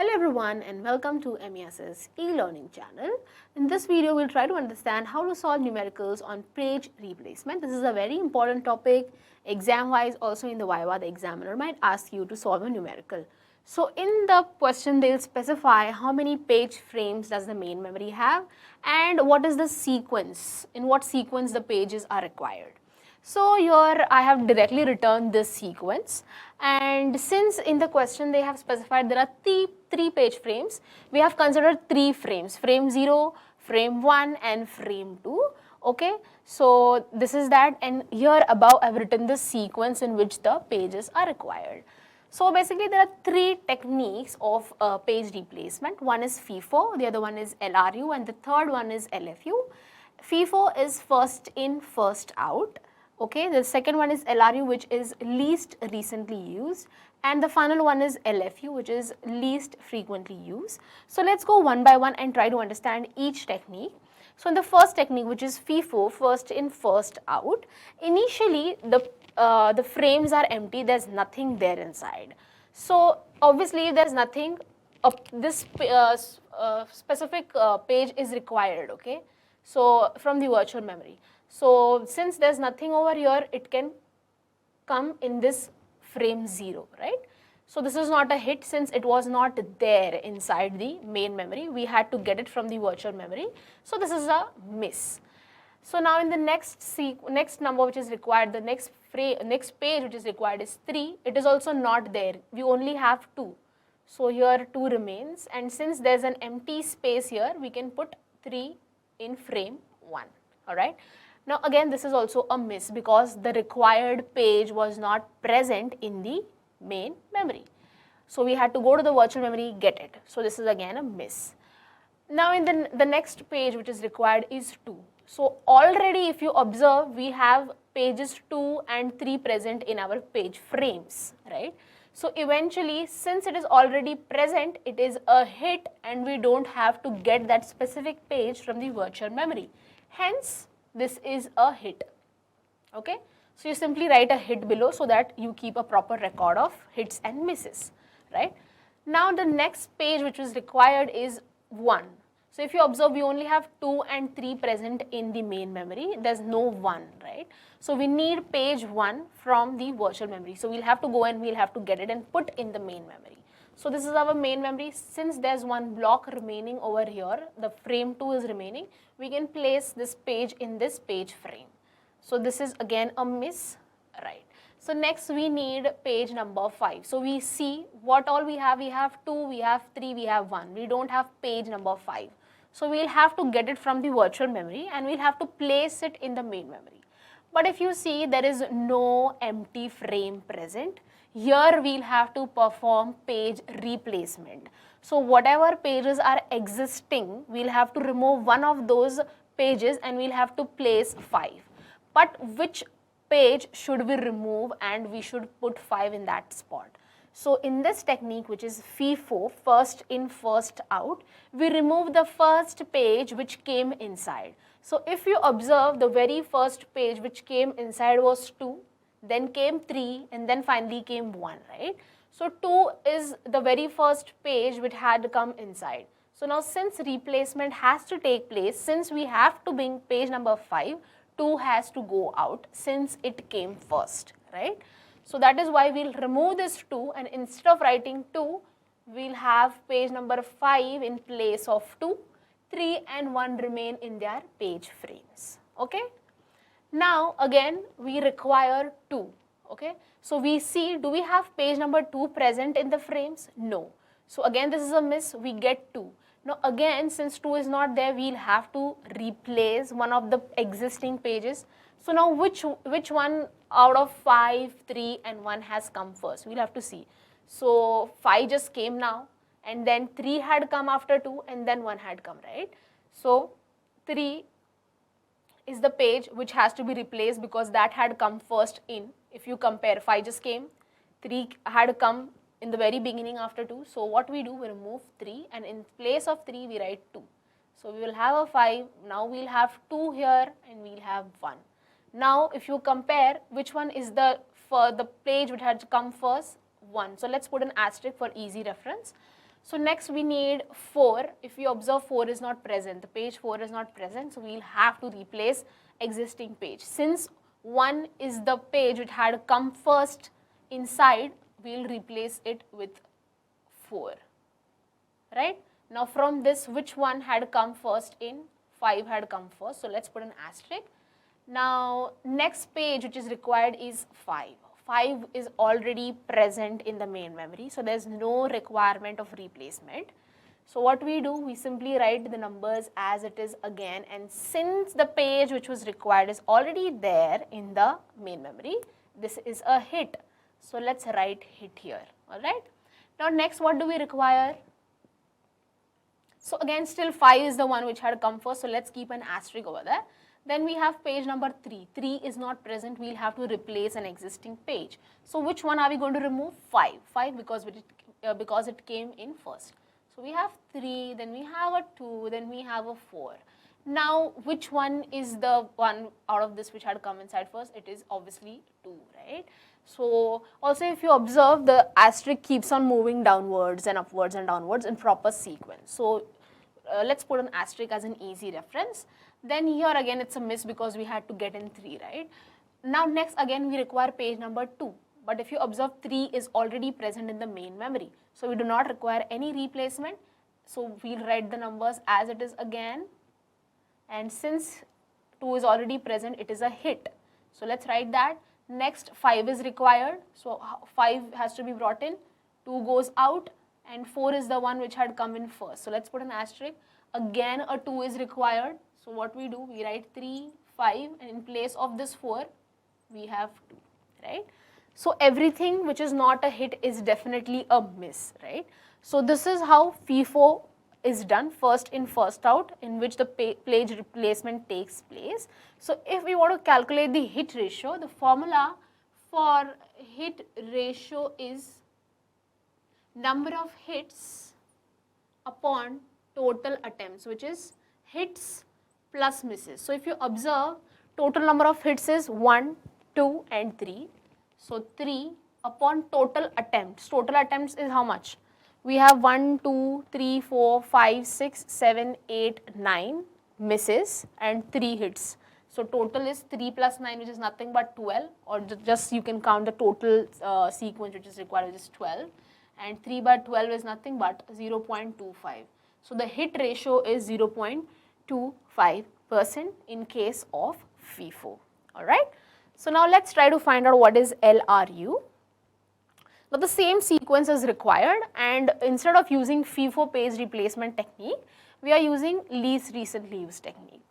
Hello everyone and welcome to MES's e-learning channel. In this video, we'll try to understand how to solve numericals on page replacement. This is a very important topic. Exam-wise, also in the Viva, the examiner might ask you to solve a numerical. So in the question, they'll specify how many page frames does the main memory have and what is the sequence, in what sequence the pages are required. So here I have directly returned this sequence, and since in the question they have specified there are three page frames, we have considered 3 frames, frame 0, frame 1 and frame 2. Okay, so this is that, and here above I have written the sequence in which the pages are required. So basically there are 3 techniques of page replacement. One is FIFO, the other one is LRU, and the third one is LFU. FIFO is first in, first out. Okay, the second one is LRU, which is least recently used, and the final one is LFU, which is least frequently used. So let's go one by one and try to understand each technique. So in the first technique, which is FIFO, first in, first out, initially the frames are empty, there's nothing there inside. So obviously if there's nothing, this specific page is required, okay, so from the virtual memory. So since there's nothing over here, it can come in this frame 0, right? So this is not a hit since it was not there inside the main memory. We had to get it from the virtual memory. So this is a miss. So now in the next number which is required, the next page which is required is 3. It is also not there. We only have 2. So here 2 remains, and since there's an empty space here, we can put 3 in frame 1. All right. Now again this is also a miss because the required page was not present in the main memory. So we had to go to the virtual memory, get it. So this is again a miss. Now in the next page which is required is 2. So already if you observe, we have pages 2 and 3 present in our page frames, right? So eventually, since it is already present, it is a hit and we don't have to get that specific page from the virtual memory. Hence, this is a hit. Okay, so you simply write a hit below so that you keep a proper record of hits and misses, right? Now the next page which is required is 1. So if you observe, we only have 2 and 3 present in the main memory. There's no 1, right? So we need page 1 from the virtual memory. So we'll have to go and we'll have to get it and put in the main memory. So this is our main memory. Since there's one block remaining over here, the frame 2 is remaining, we can place this page in this page frame. So this is again a miss, right? So next we need page number 5. So we see what all we have 2, we have 3, we have 1. We don't have page number 5. So we'll have to get it from the virtual memory and we'll have to place it in the main memory. But if you see, there is no empty frame present. Here we'll have to perform page replacement. So whatever pages are existing, we'll have to remove one of those pages and we'll have to place 5. But which page should we remove, and we should put 5 in that spot? So in this technique, which is FIFO, first in, first out, we remove the first page which came inside. So if you observe, the very first page which came inside was 2, then came 3, and then finally came 1, right? So 2 is the very first page which had come inside. So now since replacement has to take place, since we have to bring page number 5, 2 has to go out since it came first, right? So that is why we'll remove this 2, and instead of writing 2, we'll have page number 5 in place of 2, 3 and 1 remain in their page frames, okay? Now again we require 2, okay? So we see, do we have page number 2 present in the frames? No. So again this is a miss, we get 2. Now again, since 2 is not there, we'll have to replace one of the existing pages. So now which one out of 5, 3 and 1 has come first? We'll have to see. So 5 just came now, and then 3 had come after 2, and then 1 had come, right? So 3 is the page which has to be replaced because that had come first in. If you compare, 5 just came, 3 had come in the very beginning after 2. So what we do, we remove 3 and in place of 3 we write 2. So we will have a 5, now we'll have 2 here and we'll have 1. Now if you compare which one is the page which had come first, 1. So let's put an asterisk for easy reference. So next we need 4. If you observe, 4 is not present, the page 4 is not present, so we'll have to replace existing page. Since 1 is the page which had come first inside, we'll replace it with 4, right? Now from this, which one had come first in? 5 had come first, so let's put an asterisk. Now next page which is required is 5. 5 is already present in the main memory, so there's no requirement of replacement. So what we do, we simply write the numbers as it is again, and since the page which was required is already there in the main memory, this is a hit. So let's write hit here, alright. Now next, what do we require? So again, still 5 is the one which had come first, so let's keep an asterisk over there. Then we have page number 3. 3 is not present, we'll have to replace an existing page. So which one are we going to remove? 5. 5 because it came in first. So we have 3, then we have a 2, then we have a 4. Now which one is the one out of this which had come inside first? It is obviously 2, right? So also if you observe, the asterisk keeps on moving downwards and upwards and downwards in proper sequence. So let's put an asterisk as an easy reference. Then here again it's a miss because we had to get in 3, right? Now next again we require page number 2. But if you observe, 3 is already present in the main memory. So we do not require any replacement. So we'll write the numbers as it is again. And since 2 is already present, it is a hit. So let's write that. Next 5 is required. So 5 has to be brought in. 2 goes out. And 4 is the one which had come in first. So let's put an asterisk. Again a 2 is required. So what we do, we write 3, 5, and in place of this 4, we have 2, right? So everything which is not a hit is definitely a miss, right? So this is how FIFO is done, first in, first out, in which the page replacement takes place. So if we want to calculate the hit ratio, the formula for hit ratio is number of hits upon total attempts, which is hits plus misses. So if you observe, total number of hits is 1, 2 and 3. So 3 upon total attempts. Total attempts is how much? We have 1, 2, 3, 4, 5, 6, 7, 8, 9 misses and 3 hits. So total is 3 plus 9, which is nothing but 12, or just you can count the total sequence which is required, which is 12, and 3 by 12 is nothing but 0.25. So the hit ratio is 0.25% in case of FIFO, alright. So now let's try to find out what is LRU. Now the same sequence is required, and instead of using FIFO page replacement technique, we are using least recently used technique.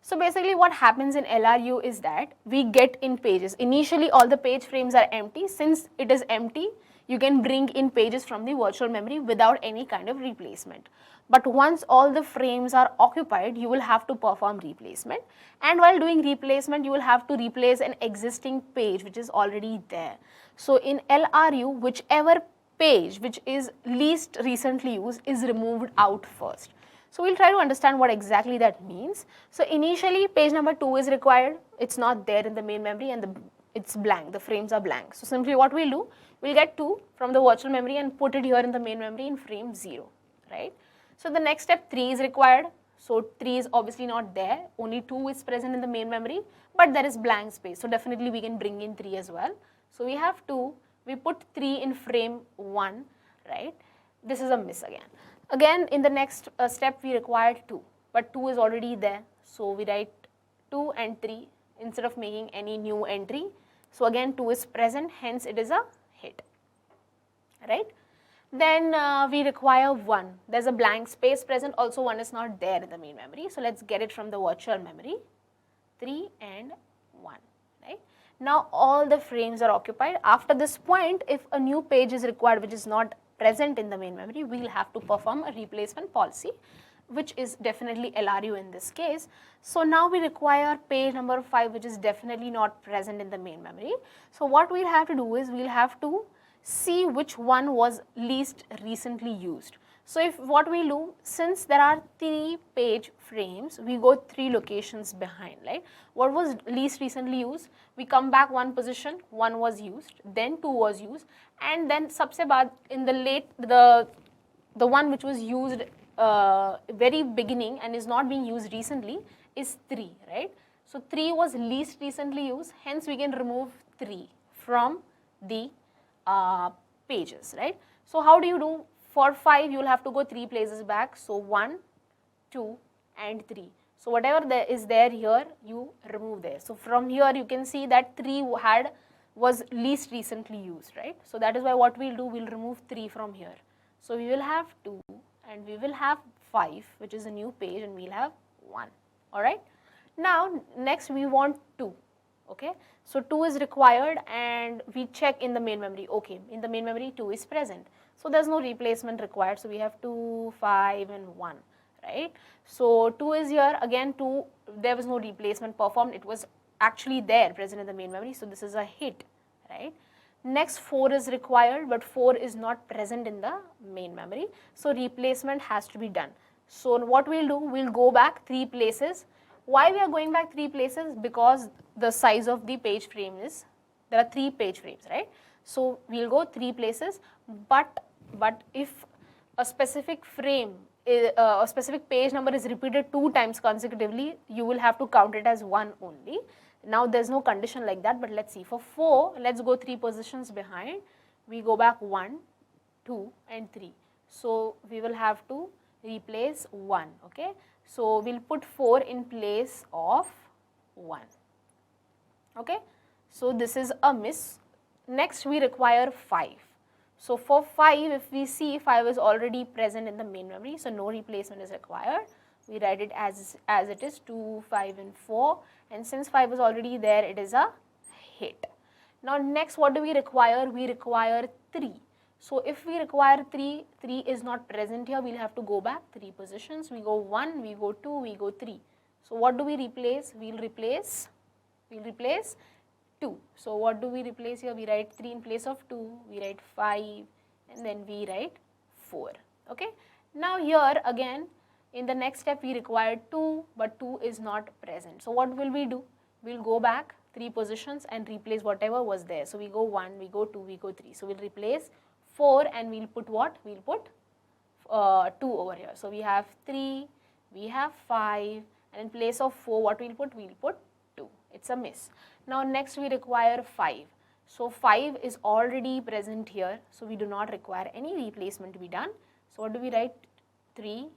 So basically what happens in LRU is that we get in pages. Initially all the page frames are empty. Since it is empty, you can bring in pages from the virtual memory without any kind of replacement. But once all the frames are occupied, you will have to perform replacement. And while doing replacement, you will have to replace an existing page which is already there. So in LRU, whichever page which is least recently used is removed out first. So we'll try to understand what exactly that means. So initially page number 2 is required. It's not there in the main memory and it's blank, the frames are blank. So simply what we'll do, we'll get 2 from the virtual memory and put it here in the main memory in frame 0, right? So the next step, 3 is required. So 3 is obviously not there, only 2 is present in the main memory, but there is blank space. So definitely we can bring in 3 as well. So we have 2, we put 3 in frame 1, right? This is a miss again. Again, in the next step, we required 2, but 2 is already there. So we write 2 and 3 instead of making any new entry. So again, 2 is present, hence it is a hit, right? Then we require 1. There's a blank space present, also 1 is not there in the main memory. So let's get it from the virtual memory, 3 and 1, right? Now all the frames are occupied. After this point, if a new page is required which is not present in the main memory, we will have to perform a replacement policy, which is definitely LRU in this case. So now we require page number 5, which is definitely not present in the main memory. So what we'll have to do is we'll have to see which one was least recently used. So if what we do, since there are 3 page frames, we go 3 locations behind, right? What was least recently used? We come back 1 position, 1 was used, then 2 was used, and then sabse baad in the the one which was used very beginning and is not being used recently is 3, right? So 3 was least recently used, hence we can remove 3 from the pages, right? So how do you do? For 5, you will have to go 3 places back. So 1, 2 and 3. So whatever there is there here, you remove there. So from here you can see that 3 was least recently used, right? So that is why what we'll do, we'll remove 3 from here. So we will have 2 and we will have 5, which is a new page, and we'll have 1, alright? Now next we want 2, okay? So 2 is required and we check in the main memory, okay, in the main memory 2 is present. So there's no replacement required, so we have 2, 5 and 1, right? So 2 is here, again 2, there was no replacement performed, it was actually there present in the main memory, so this is a hit, right? Next 4 is required, but 4 is not present in the main memory, so replacement has to be done. So what we'll do, we'll go back 3 places. Why we are going back 3 places? Because the size of the page frame is, there are 3 page frames, right? So we'll go 3 places, but if a specific frame, a specific page number is repeated 2 times consecutively, you will have to count it as 1 only. Now there's no condition like that, but let's see. For 4, let's go 3 positions behind. We go back 1, 2 and 3. So we will have to replace 1, okay? So we'll put 4 in place of 1, okay? So this is a miss. Next we require 5. So for 5, if we see 5 is already present in the main memory, so no replacement is required. We write it as it is, 2, 5 and 4, and since 5 is already there, it is a hit. Now next what do we require? We require 3. So if we require 3, 3 is not present here, we'll have to go back 3 positions. We go 1, we go 2, we go 3. So what do we replace? We'll replace 2. So what do we replace here? We write 3 in place of 2, we write 5 and then we write 4, okay? Now here again, in the next step we require 2, but 2 is not present. So what will we do? We'll go back 3 positions and replace whatever was there. So we go 1, we go 2, we go 3. So we'll replace 4 and we'll put what? We'll put 2 over here. So we have 3, we have 5, and in place of 4 what we'll put? We'll put 2. It's a miss. Now next we require 5. So 5 is already present here, so we do not require any replacement to be done. So what do we write? 3,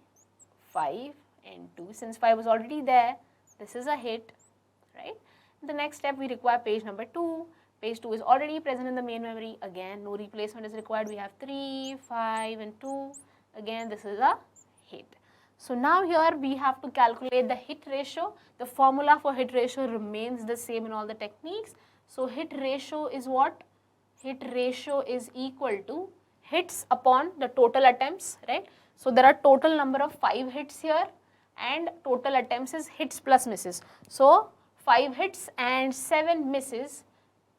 5 and 2. Since 5 was already there, this is a hit, right? The next step we require page number 2. Page 2 is already present in the main memory. Again, no replacement is required. We have 3, 5 and 2. Again, this is a hit. So now here we have to calculate the hit ratio. The formula for hit ratio remains the same in all the techniques. So hit ratio is what? Hit ratio is equal to hits upon the total attempts, right? So there are total number of 5 hits here and total attempts is hits plus misses. So 5 hits and 7 misses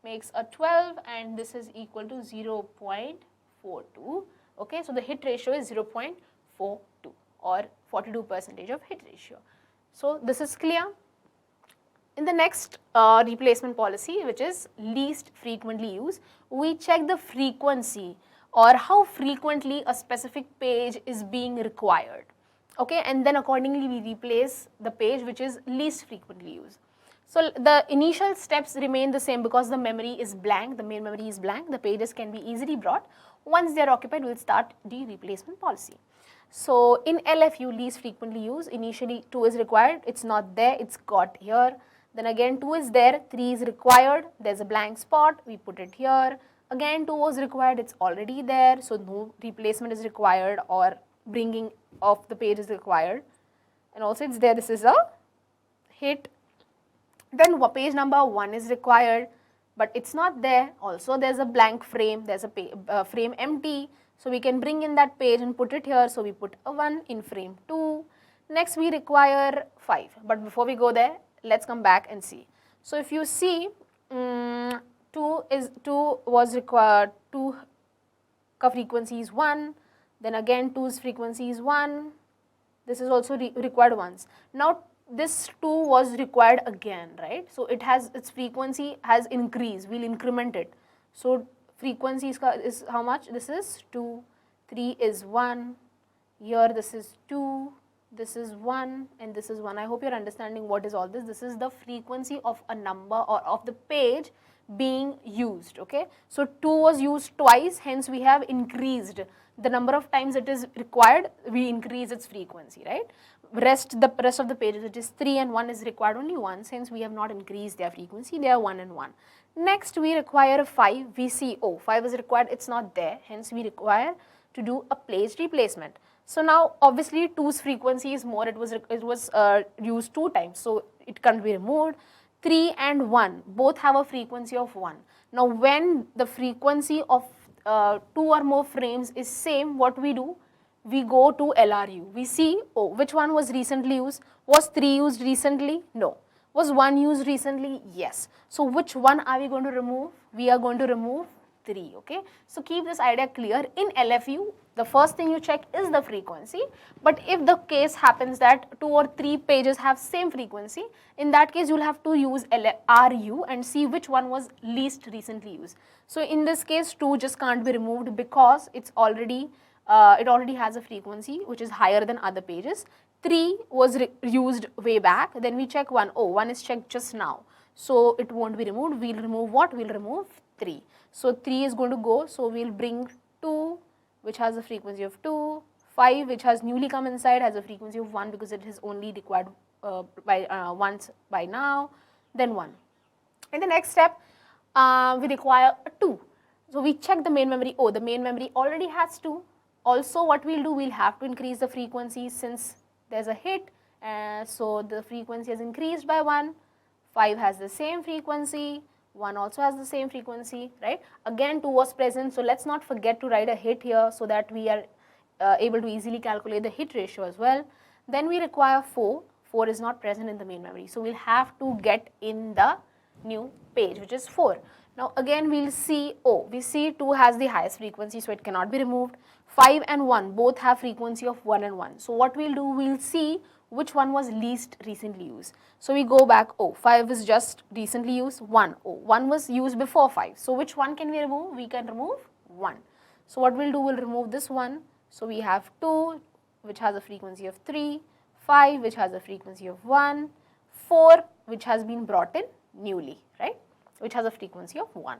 makes a 12 and this is equal to 0.42. Okay, so the hit ratio is 0.42 or 42% of hit ratio. So this is clear. In the next replacement policy, which is least frequently used, we check the frequency or how frequently a specific page is being required. Okay, and then accordingly we replace the page which is least frequently used. So the initial steps remain the same because the memory is blank, the main memory is blank, the pages can be easily brought. Once they are occupied, we'll start the replacement policy. So in LFU, least frequently used, initially 2 is required, it's not there, it's got here. Then again 2 is there, 3 is required, there's a blank spot, we put it here. Again 2 was required, it's already there, so no replacement is required or bringing of the page is required. And also it's there, this is a hit. Then page number 1 is required, but it's not there. Also there's a blank frame, there's a frame empty. So we can bring in that page and put it here. So we put a 1 in frame 2. Next we require 5. But before we go there, let's come back and see. So if you see, 2 was required, 2 ka frequency is 1. Then again 2's frequency is 1. This is also required once. Now this 2 was required again, right? So it has, its frequency has increased, we'll increment it. So frequency is how much? This is 2, 3 is 1, here this is 2, this is 1 and this is 1. I hope you're understanding what is all this. This is the frequency of a number or of the page being used, okay. So 2 was used twice, hence we have increased the number of times it is required, we increase its frequency, right. The rest of the pages, it is 3 and 1 is required only once, hence we have not increased their frequency, they are 1 and 1. Next we require 5, we see, oh, 5 is required, it's not there, hence we require to do a page replacement. So now obviously 2's frequency is more, it was used 2 times, so it can't be removed. 3 and 1 both have a frequency of 1. Now when the frequency of 2 or more frames is same, what we do? We go to LRU. We see, oh, which one was recently used? Was 3 used recently? No. Was 1 used recently? Yes. So which one are we going to remove? We are going to remove 3, okay. So keep this idea clear. In LFU, the first thing you check is the frequency, but if the case happens that 2 or 3 pages have same frequency, in that case you will have to use RU and see which one was least recently used. So in this case 2 just can't be removed because it's already it already has a frequency which is higher than other pages. 3 was used way back, then we check 1, oh, 1 is checked just now, so it won't be removed. We'll remove what? We'll remove 3. So 3 is going to go, so we'll bring 2 which has a frequency of 2, 5 which has newly come inside has a frequency of 1 because it is only required once by now, then 1. In the next step, we require 2. So we check the main memory, oh, the main memory already has 2. Also what we'll do, we'll have to increase the frequency since there's a hit, so the frequency has increased by 1, 5 has the same frequency, 1 also has the same frequency, right. Again 2 was present, so let's not forget to write a hit here so that we are able to easily calculate the hit ratio as well. Then we require 4, 4 is not present in the main memory, so we'll have to get in the new page which is 4. Now again we'll see, oh, we see 2 has the highest frequency, so it cannot be removed. 5 and 1 both have frequency of 1 and 1. So what we'll do, we'll see which one was least recently used. So we go back, oh, 5 is just recently used, 1, oh, 1 was used before 5. So which one can we remove? We can remove 1. So what we'll do, we'll remove this one. So we have 2 which has a frequency of 3, 5 which has a frequency of 1, 4 which has been brought in newly, right, which has a frequency of 1.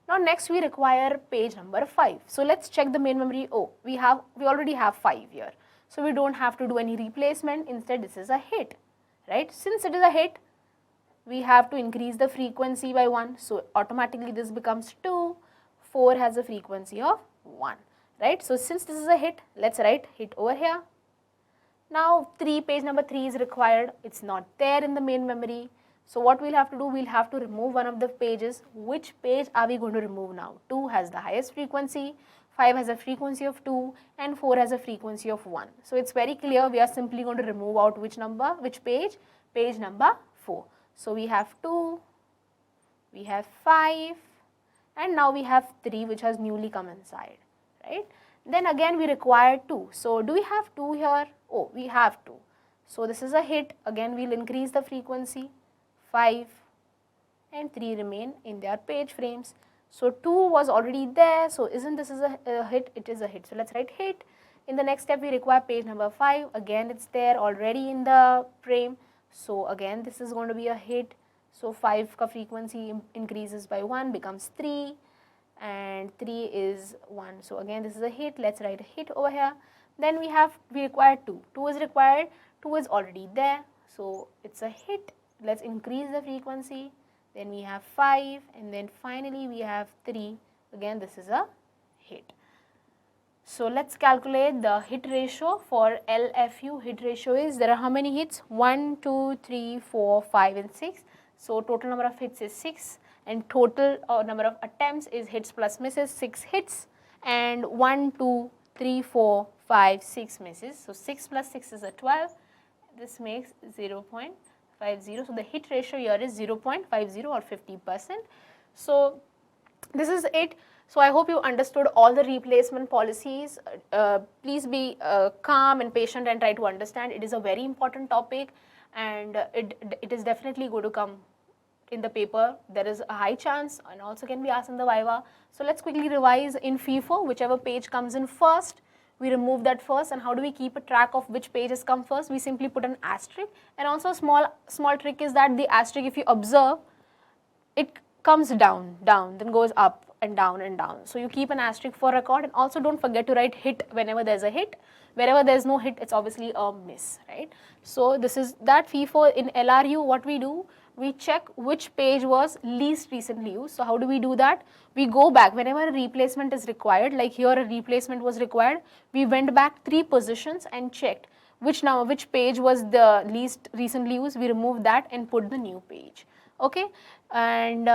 Now next we require page number 5. So let's check the main memory. Oh, we already have 5 here. So we don't have to do any replacement. Instead this is a hit, right. Since it is a hit, we have to increase the frequency by 1. So automatically this becomes 2. 4 has a frequency of 1, right. So since this is a hit, let's write hit over here. Now page number 3 is required. It's not there in the main memory. So what we'll have to do, we'll have to remove one of the pages. Which page are we going to remove now? 2 has the highest frequency, 5 has a frequency of 2 and 4 has a frequency of 1. So it's very clear, we are simply going to remove out which number, which page? Page number 4. So we have 2, we have 5 and now we have 3 which has newly come inside, right. Then again we require 2. So do we have 2 here? Oh, we have 2. So this is a hit. Again we'll increase the frequency. 5 and 3 remain in their page frames. So 2 was already there, so isn't this is a hit? It is a hit. So let's write hit. In the next step we require page number 5. Again it's there already in the frame. So again this is going to be a hit. So 5 ka frequency increases by 1 becomes 3 and 3 is 1. So again this is a hit. Let's write a hit over here. Then we require 2. 2 is required. 2 is already there. So it's a hit. Let's increase the frequency, then we have 5 and then finally we have 3. Again this is a hit. So let's calculate the hit ratio for LFU. Hit ratio is, there are how many hits? 1, 2, 3, 4, 5 and 6. So total number of hits is 6 and total number of attempts is hits plus misses, 6 hits and 1, 2, 3, 4, 5, 6 misses. So 6 plus 6 is a 12. This makes 0.50. So the hit ratio here is 0.50 or 50%. So this is it. So I hope you understood all the replacement policies. Please be calm and patient and try to understand. It is a very important topic and it is definitely going to come in the paper. There is a high chance and also can be asked in the Viva. So let's quickly revise in FIFO. Whichever page comes in first, we remove that first. And how do we keep a track of which page has come first? We simply put an asterisk. And also a small trick is that the asterisk, if you observe, it comes down, then goes up and down and down. So you keep an asterisk for record, and also don't forget to write hit whenever there's a hit. Wherever there's no hit, it's obviously a miss, right? So this is that. FIFO in LRU, what we do, we check which page was least recently used. So how do we do that? We go back whenever a replacement is required, like here a replacement was required, we went back 3 positions and checked which page was the least recently used. We removed that and put the new page. Okay, and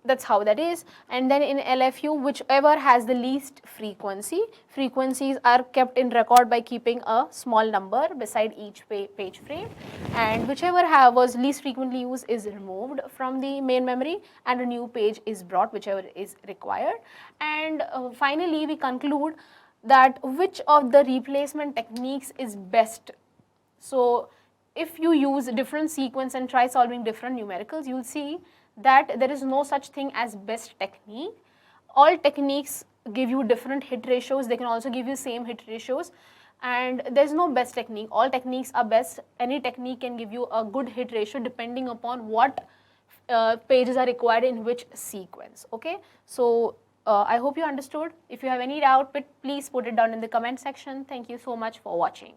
that's how that is. And then in LFU, whichever has the least frequency, frequencies are kept in record by keeping a small number beside each page frame, and whichever was least frequently used is removed from the main memory and a new page is brought, whichever is required. And finally we conclude that which of the replacement techniques is best. So if you use different sequence and try solving different numericals, you'll see that there is no such thing as best technique. All techniques give you different hit ratios. They can also give you same hit ratios, and there's no best technique. All techniques are best. Any technique can give you a good hit ratio depending upon what pages are required in which sequence. Okay, so I hope you understood. If you have any doubt, please put it down in the comment section. Thank you so much for watching.